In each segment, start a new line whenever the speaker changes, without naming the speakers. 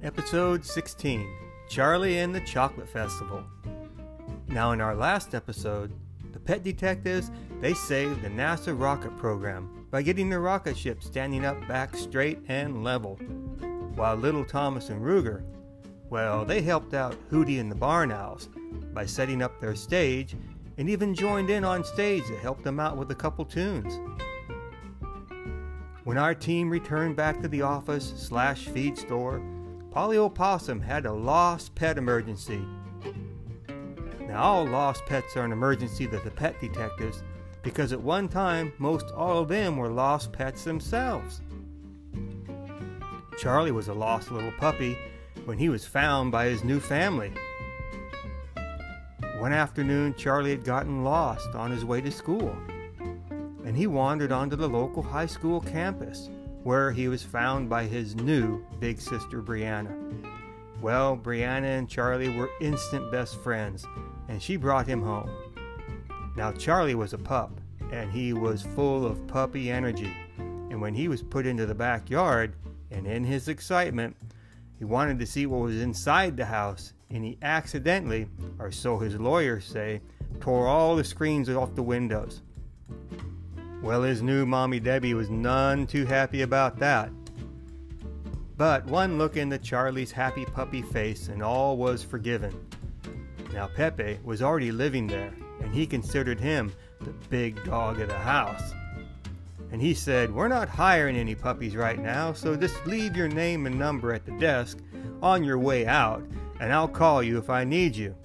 Episode 16, Charlie and the Chocolate Festival. Now in our last episode, the pet detectives, they saved the NASA rocket program by getting the rocket ship standing up back straight and level. While little Thomas and Ruger, well, they helped out Hootie and the Barn Owls by setting up their stage and even joined in on stage to help them out with a couple tunes. When our team returned back to the office/feed store, Polly Opossum had a lost pet emergency. Now all lost pets are an emergency to the pet detectives because at one time most all of them were lost pets themselves. Charlie was a lost little puppy when he was found by his new family. One afternoon, Charlie had gotten lost on his way to school, and he wandered onto the local high school campus, where he was found by his new big sister Brianna. Well, Brianna and Charlie were instant best friends, and she brought him home. Now Charlie was a pup, and he was full of puppy energy, and when he was put into the backyard, and in his excitement, he wanted to see what was inside the house, and he accidentally, or so his lawyers say, tore all the screens off the windows. Well, his new Mommy Debbie was none too happy about that. But one look into Charlie's happy puppy face and all was forgiven. Now Pepe was already living there, and he considered him the big dog of the house. And he said, "We're not hiring any puppies right now, so just leave your name and number at the desk on your way out, and I'll call you if I need you."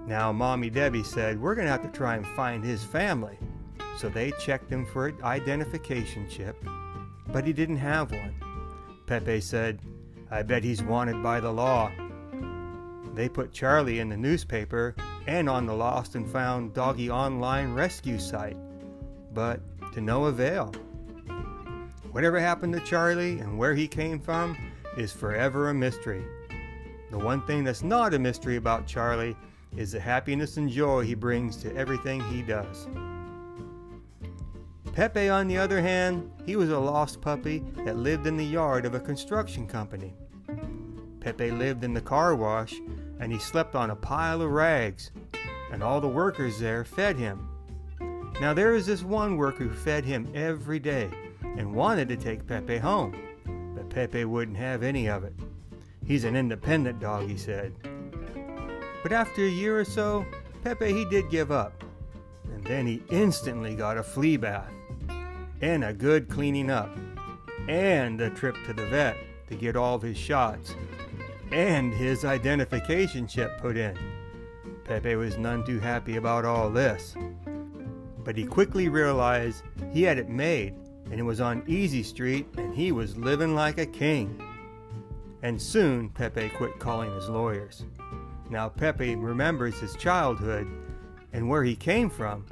Now Mommy Debbie said, "We're going to have to try and find his family." So they checked him for an identification chip, but he didn't have one. Pepe said, "I bet he's wanted by the law." They put Charlie in the newspaper and on the Lost and Found Doggy online rescue site, but to no avail. Whatever happened to Charlie and where he came from is forever a mystery. The one thing that's not a mystery about Charlie is the happiness and joy he brings to everything he does. Pepe, on the other hand, he was a lost puppy that lived in the yard of a construction company. Pepe lived in the car wash, and he slept on a pile of rags, and all the workers there fed him. Now there was this one worker who fed him every day and wanted to take Pepe home, but Pepe wouldn't have any of it. He's an independent dog, he said. But after a year or so, Pepe, he did give up, and then he instantly got a flea bath, and a good cleaning up, and a trip to the vet to get all of his shots, and his identification chip put in. Pepe was none too happy about all this, but he quickly realized he had it made, and it was on Easy Street, and he was living like a king. And soon Pepe quit calling his lawyers. Now Pepe remembers his childhood and where he came from,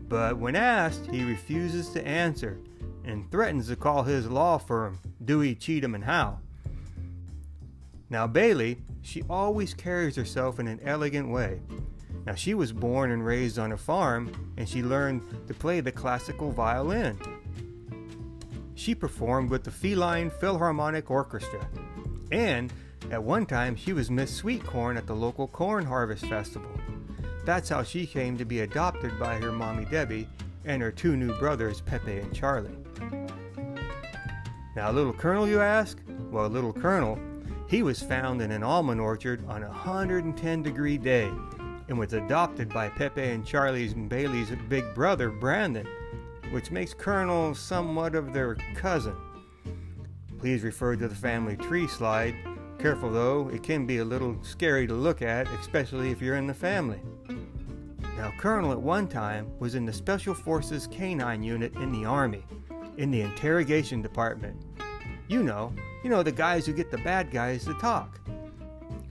but when asked, he refuses to answer and threatens to call his law firm, Dewey, Cheatham and Howe. Now Bailey, she always carries herself in an elegant way. Now she was born and raised on a farm, and she learned to play the classical violin. She performed with the Feline Philharmonic Orchestra, and at one time she was Miss Sweet Corn at the local corn harvest festival. That's how she came to be adopted by her Mommy Debbie and her two new brothers, Pepe and Charlie. Now, Little Colonel, you ask? Well, Little Colonel, he was found in an almond orchard on a 110-degree day and was adopted by Pepe and Charlie's and Bailey's big brother, Brandon, which makes Colonel somewhat of their cousin. Please refer to the family tree slide. Careful though, it can be a little scary to look at, especially if you're in the family. Now Colonel at one time was in the Special Forces Canine Unit in the Army, in the interrogation department. You know the guys who get the bad guys to talk.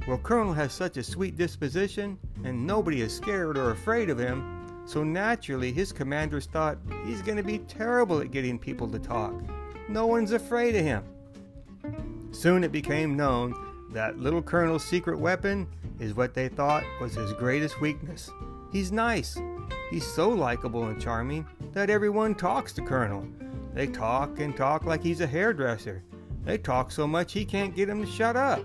Well, Colonel has such a sweet disposition, and nobody is scared or afraid of him, so naturally his commanders thought he's going to be terrible at getting people to talk. No one's afraid of him. Soon it became known that Little Colonel's secret weapon is what they thought was his greatest weakness. He's nice. He's so likable and charming that everyone talks to Colonel. They talk and talk like he's a hairdresser, They talk so much he can't get them to shut up.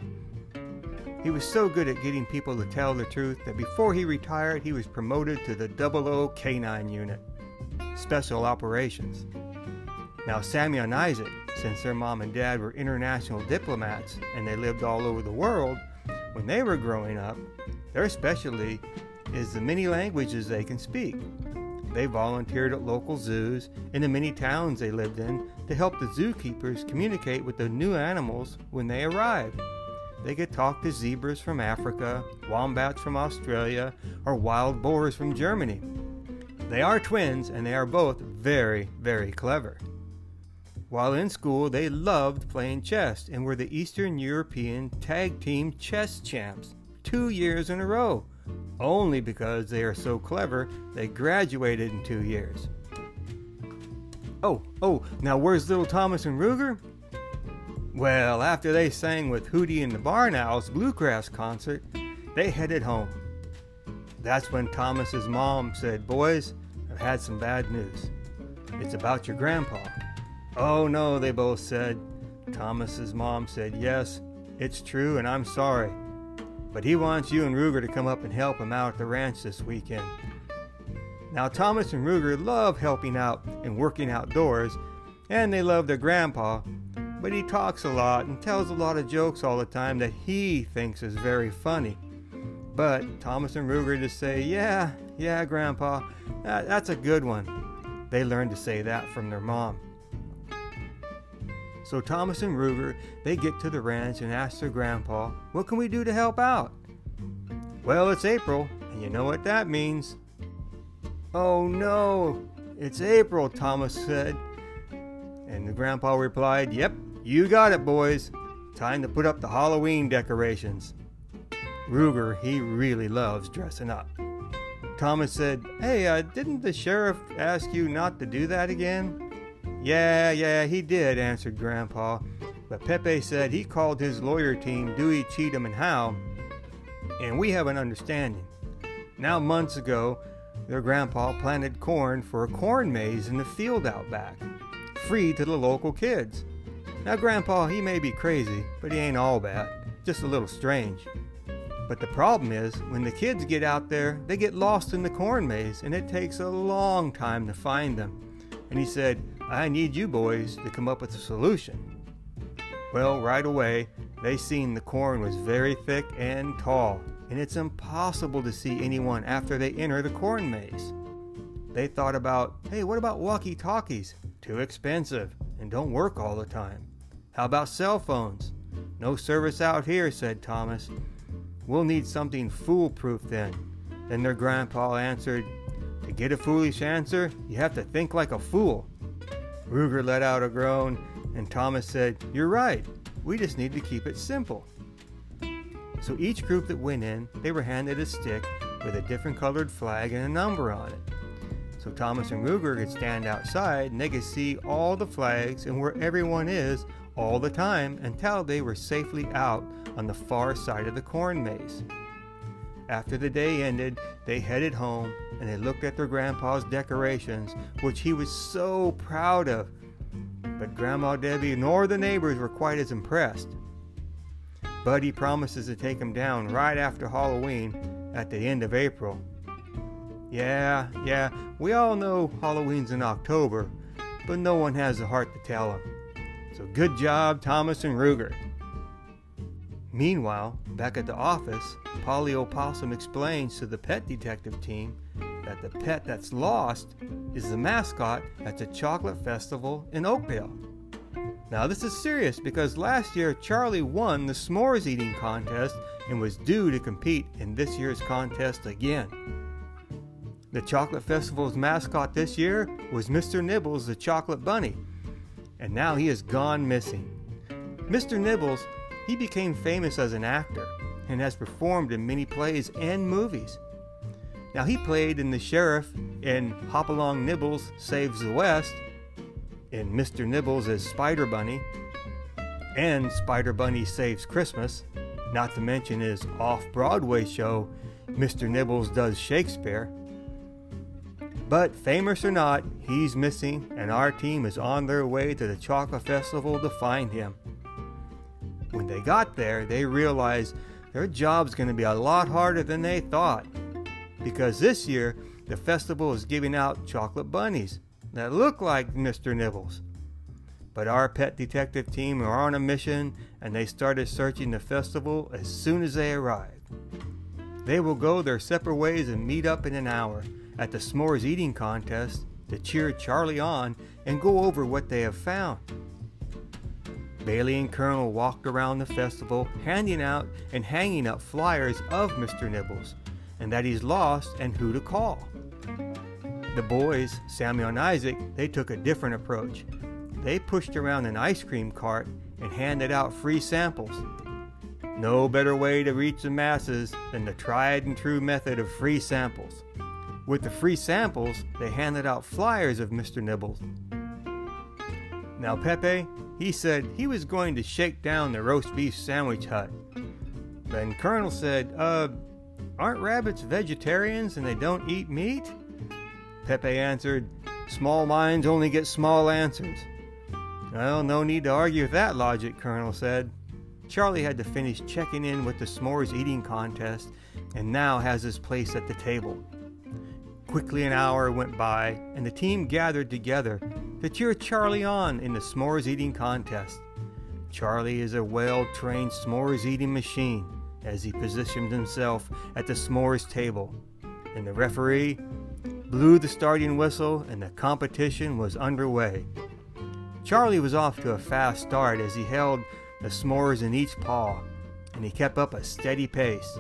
He was so good at getting people to tell the truth that before he retired, he was promoted to the 00 K9 unit, Special Operations. Now Samuel and Isaac, since their mom and dad were international diplomats and they lived all over the world, when they were growing up, their specialty is the many languages they can speak. They volunteered at local zoos in the many towns they lived in to help the zookeepers communicate with the new animals when they arrived. They could talk to zebras from Africa, wombats from Australia, or wild boars from Germany. They are twins and they are both very, very clever. While in school, they loved playing chess and were the Eastern European Tag Team Chess Champs 2 years in a row. Only because they are so clever, they graduated in 2 years. Oh, now where's little Thomas and Ruger? Well, after they sang with Hootie and the Barn Owls Bluegrass concert, they headed home. That's when Thomas's mom said, "Boys, I've had some bad news. It's about your grandpa." "Oh no," they both said. Thomas's mom said, "Yes, it's true and I'm sorry. But he wants you and Ruger to come up and help him out at the ranch this weekend." Now Thomas and Ruger love helping out and working outdoors, and they love their grandpa, but he talks a lot and tells a lot of jokes all the time that he thinks is very funny. But Thomas and Ruger just say, yeah, Grandpa, that's a good one." They learned to say that from their mom. So Thomas and Ruger, they get to the ranch and ask their grandpa, "What can we do to help out?" "Well, it's April, and you know what that means." "Oh no, it's April," Thomas said. And the grandpa replied, "Yep, you got it, boys. Time to put up the Halloween decorations." Ruger, he really loves dressing up. Thomas said, "Hey, didn't the sheriff ask you not to do that again?" Yeah, he did," answered Grandpa. "But Pepe said he called his lawyer team Dewey, Cheatham, and Howe, and we have an understanding." Now, months ago, their grandpa planted corn for a corn maze in the field out back, free to the local kids. Now, Grandpa, he may be crazy, but he ain't all bad, just a little strange. But the problem is, when the kids get out there, they get lost in the corn maze, and it takes a long time to find them. And he said, "I need you boys to come up with a solution." Well, right away, they seen the corn was very thick and tall, and it's impossible to see anyone after they enter the corn maze. They thought about, hey, what about walkie-talkies? Too expensive and don't work all the time. How about cell phones? No service out here, said Thomas. We'll need something foolproof then. Then their grandpa answered, to get a foolish answer, you have to think like a fool. Ruger let out a groan, and Thomas said, you're right, we just need to keep it simple. So each group that went in, they were handed a stick with a different colored flag and a number on it. So Thomas and Ruger could stand outside and they could see all the flags and where everyone is all the time until they were safely out on the far side of the corn maze. After the day ended, they headed home and they looked at their grandpa's decorations, which he was so proud of. But Grandma Debbie nor the neighbors were quite as impressed. Buddy promises to take them down right after Halloween at the end of April. Yeah, we all know Halloween's in October, but no one has the heart to tell them. So good job, Thomas and Ruger. Meanwhile, back at the office, Polly Opossum explains to the pet detective team that the pet that's lost is the mascot at the chocolate festival in Oakdale. Now this is serious because last year Charlie won the s'mores eating contest and was due to compete in this year's contest again. The chocolate festival's mascot this year was Mr. Nibbles the chocolate bunny, and now he has gone missing. Mr. Nibbles, he became famous as an actor and has performed in many plays and movies. Now he played in The Sheriff in Hop Along Nibbles Saves the West, in Mr. Nibbles as Spider Bunny, and Spider Bunny Saves Christmas, not to mention his off-Broadway show, Mr. Nibbles Does Shakespeare. But famous or not, he's missing, and our team is on their way to the Chocolate Festival to find him. When they got there, they realized their job's going to be a lot harder than they thought, because this year the festival is giving out chocolate bunnies that look like Mr. Nibbles. But our pet detective team are on a mission, and they started searching the festival as soon as they arrived. They will go their separate ways and meet up in an hour at the s'mores eating contest to cheer Charlie on and go over what they have found. Bailey and Colonel walked around the festival handing out and hanging up flyers of Mr. Nibbles and that he's lost and who to call. The boys, Samuel and Isaac, they took a different approach. They pushed around an ice cream cart and handed out free samples. No better way to reach the masses than the tried and true method of free samples. With the free samples, they handed out flyers of Mr. Nibbles. Now Pepe, he said he was going to shake down the roast beef sandwich hut. Then Colonel said, aren't rabbits vegetarians and they don't eat meat? Pepe answered, small minds only get small answers. Well, no need to argue with that logic, Colonel said. Charlie had to finish checking in with the s'mores eating contest and now has his place at the table. Quickly an hour went by and the team gathered together to cheer Charlie on in the s'mores eating contest. Charlie is a well-trained s'mores eating machine as he positioned himself at the s'mores table, and the referee blew the starting whistle and the competition was underway. Charlie was off to a fast start as he held the s'mores in each paw, and he kept up a steady pace.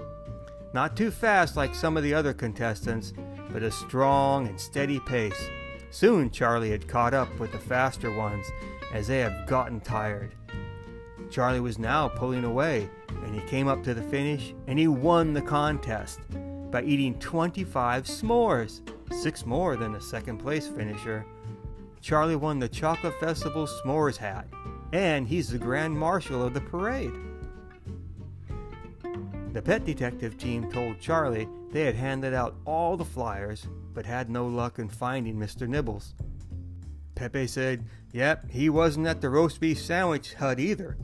Not too fast like some of the other contestants, but a strong and steady pace. Soon Charlie had caught up with the faster ones as they had gotten tired. Charlie was now pulling away, and he came up to the finish and he won the contest by eating 25 s'mores, 6 more than the second place finisher. Charlie won the Chocolate Festival s'mores hat, and he's the Grand Marshal of the parade. The pet detective team told Charlie they had handed out all the flyers, but had no luck in finding Mr. Nibbles. Pepe said, yep, he wasn't at the roast beef sandwich hut either,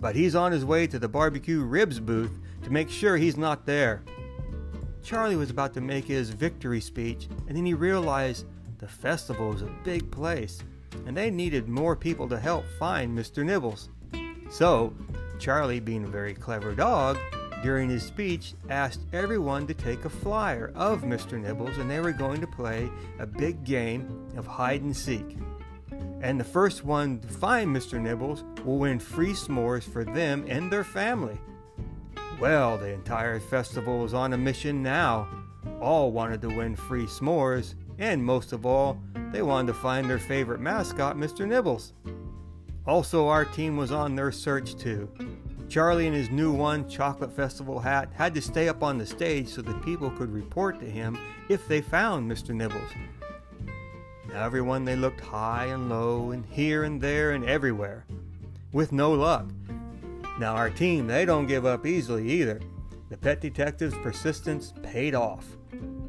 but he's on his way to the barbecue ribs booth to make sure he's not there. Charlie was about to make his victory speech, and then he realized the festival was a big place, and they needed more people to help find Mr. Nibbles. So, Charlie, being a very clever dog, during his speech asked everyone to take a flyer of Mr. Nibbles, and they were going to play a big game of hide and seek. And the first one to find Mr. Nibbles will win free s'mores for them and their family. Well, the entire festival was on a mission now. All wanted to win free s'mores, and most of all, they wanted to find their favorite mascot, Mr. Nibbles. Also, our team was on their search too. Charlie in his new one Chocolate Festival hat had to stay up on the stage so that people could report to him if they found Mr. Nibbles. Everyone, they looked high and low and here and there and everywhere, with no luck. Now our team, they don't give up easily either. The pet detective's persistence paid off.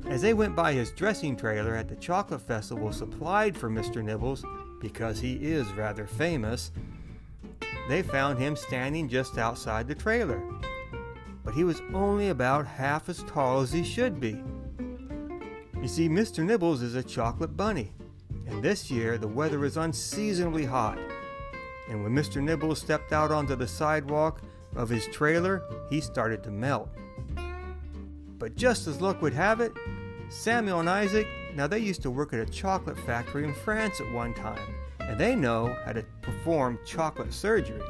As they went by his dressing trailer at the Chocolate Festival supplied for Mr. Nibbles, because he is rather famous, they found him standing just outside the trailer. But he was only about half as tall as he should be. You see, Mr. Nibbles is a chocolate bunny, and this year the weather is unseasonably hot. And when Mr. Nibbles stepped out onto the sidewalk of his trailer, he started to melt. But just as luck would have it, Samuel and Isaac, now they used to work at a chocolate factory in France at one time, and they know how to perform chocolate surgery.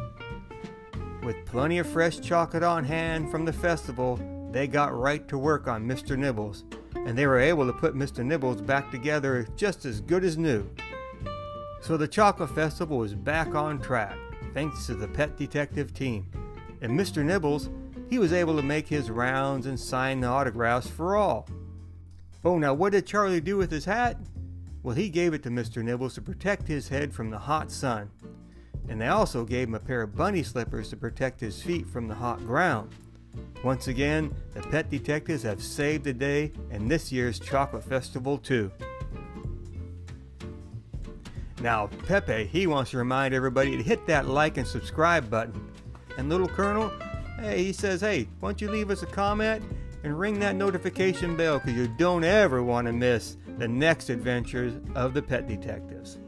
With plenty of fresh chocolate on hand from the festival, they got right to work on Mr. Nibbles, and they were able to put Mr. Nibbles back together just as good as new. So the Chocolate Festival was back on track, thanks to the pet detective team. And Mr. Nibbles, he was able to make his rounds and sign the autographs for all. Oh, now what did Charlie do with his hat? Well, he gave it to Mr. Nibbles to protect his head from the hot sun. And they also gave him a pair of bunny slippers to protect his feet from the hot ground. Once again, the pet detectives have saved the day in this year's Chocolate Festival too. Now, Pepe, he wants to remind everybody to hit that like and subscribe button. And little Colonel, hey, he says, hey, why don't you leave us a comment and ring that notification bell, because you don't ever want to miss the next adventures of the Pet Detectives.